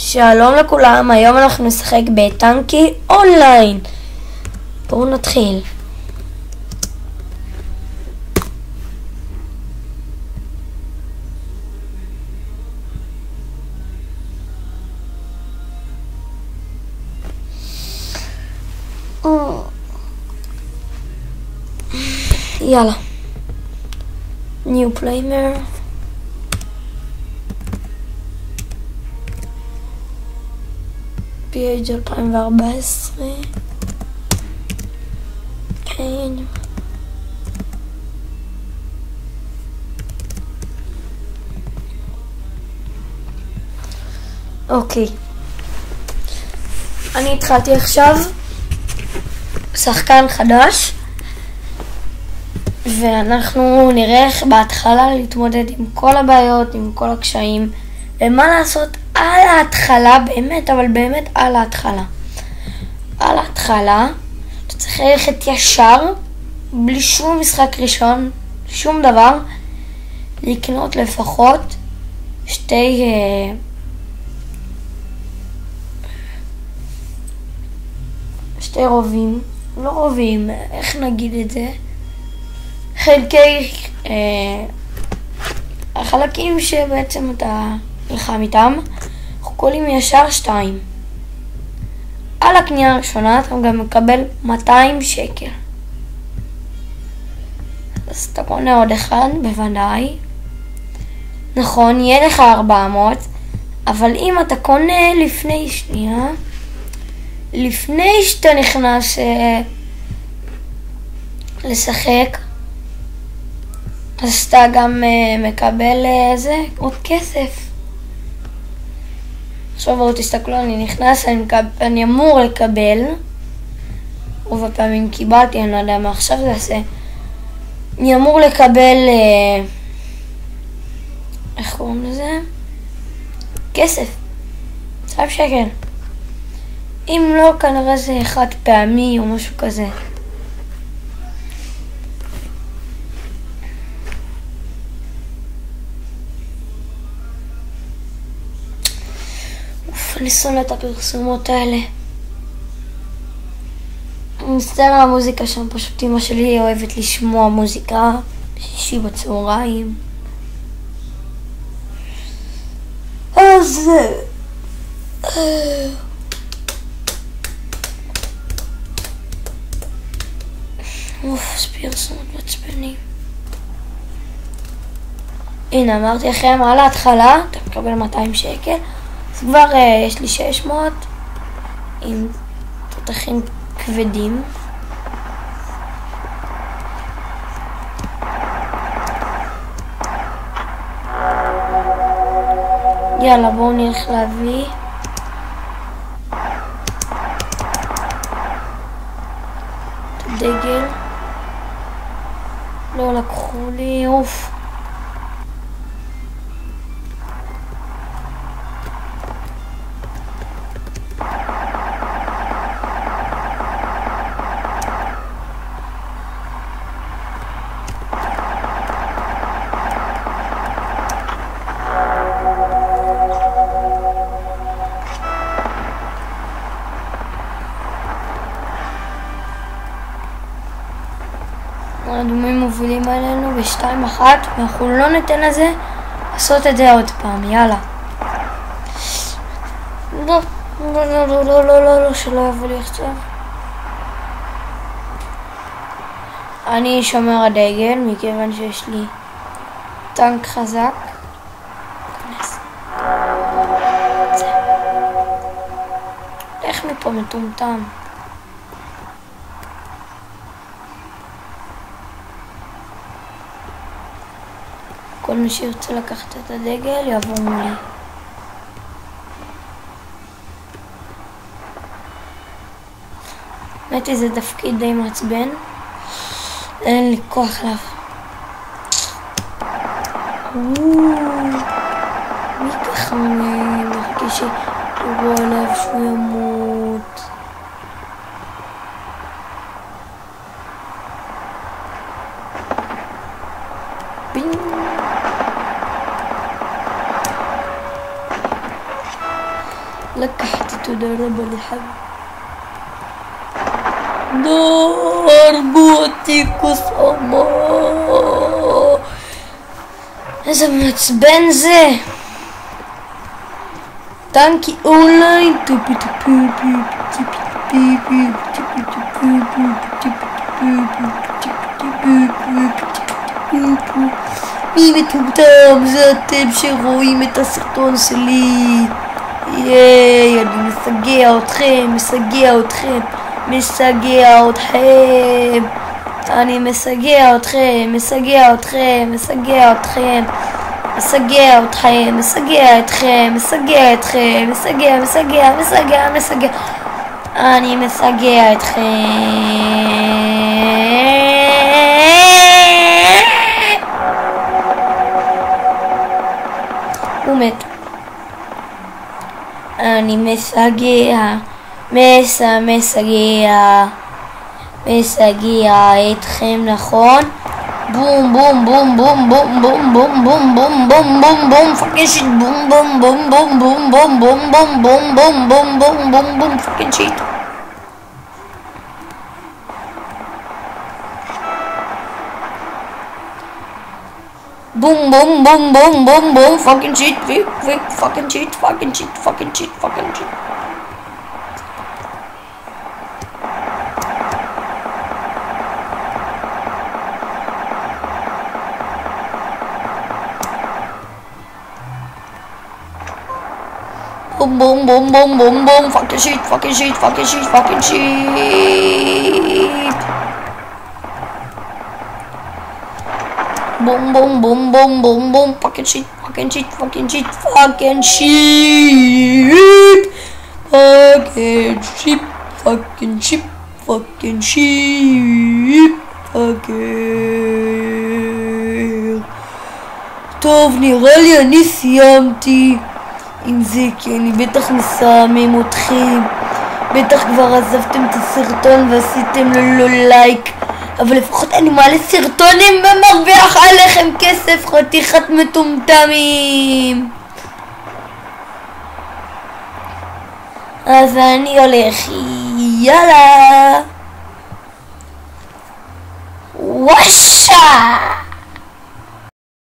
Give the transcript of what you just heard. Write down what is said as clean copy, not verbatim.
שלום לכולם, היום אנחנו נשחק בטנקי אונליין. בואו נתחיל. יאללה. New Player. PH 2014. כן. אוקיי. אני התחלתי עכשיו שחקן חדש. ואנחנו נראה איך בהתחלה להתמודד עם כל הבעיות, עם כל הקשיים, ומה לעשות על ההתחלה, באמת, אבל באמת על ההתחלה. על ההתחלה, אתה צריך ללכת ישר, בלי שום משחק ראשון, שום דבר, לקנות לפחות שתי רובים, לא רובים, איך נגיד את זה? חלקי החלקים שבעצם אתה נלחם איתם, אנחנו קולים ישר 2. על הקנייה הראשונה אתה גם מקבל 200 שקל. אז אתה קונה עוד אחד, בוודאי. נכון, יהיה לך 400, אבל אם אתה קונה לפני שאתה נכנס לשחק, אז אתה גם מקבל עוד כסף. עכשיו בואו תסתכלו, אני נכנס, אני אמור לקבל, רוב הפעמים קיבלתי, אני לא יודע מה עכשיו זה יעשה. אני אמור לקבל, איך קוראים לזה? כסף. 2 שקל. אם לא, כנראה זה חד פעמי או משהו כזה. אני שונא את הפרסומות האלה. אני מצטער על המוזיקה שם, פשוט אמא שלי אוהבת לשמוע מוזיקה בשישי בצהריים. אז פרסומות מעצבנים. הנה, אמרתי לכם, על ההתחלה אתה מקבל 200 שקל. אז כבר יש לי 600 עם תותחים כבדים. יאללה, בואו נלך להביא. את הדגל. לא לקחו לי, אוף. האדומים מובילים עלינו ב2-1, ואנחנו לא ניתן לזה לעשות את זה עוד פעם. יאללה. לא, שלא יבוא לי עכשיו. אני שומר הדגל מכיוון שיש לי טנק חזק. לך מפה מטומטם. כל מי שירצה לקחת את הדגל יעבור מולי. האמת היא, זה תפקיד די מעצבן. אין לי כוח עליו. מי ככה מחכה שיראו עליו שהוא ימות. לקחתי, תודה רבה לחבר. לא, הרגו אותי קוסומו. איזה מעצבן זה. טנקי אונליין. טופי טופי טופי טופי טופי טופי. מי מטומטם? זה אתם שרואים את הסרטון שלי. ייי, אני מסגע אתכם, מסגע אתכם, מסגע אתכם. אני מסגע אתכם, מסגע אתכם, מסגע אתכם, מסגע אתכם, מסגע אתכם, מסגע אתכם, מסגע, מסגע, מסגע, מסגע. אני מסגע אתכם. הוא מת. אני מסגע, מסגע אתכם, נכון? בום בום בום בום בום בום בום בום בום בום בום בום פאקינג שיט, בום בום בום בום בום בום בום בום בום בום בום בום בום בום פאקינג שיט. Boom boom boom boom boom boom fucking shit, fucking shit, fucking shit, fucking shit, fucking shit. Boom boom boom boom boom boom fucking shit, fucking shit, fucking shit, fucking shit. Boom boom boom boom boom boom fucking shit, fucking shit, fucking shit, fucking shit, fucking shit, fucking shit, fucking shit, fucking. טוב, נראה לי אני סיימתי עם זה, כי אני בטח מסעמם אתכם. בטח כבר עזבתם את הסרטון ועשיתם לו לייק, אבל לפחות אני מעלה סרטונים ומרוויח עליכם כסף, חתיכת מטומטמים. אז אני הולך, יאללה, וואשה.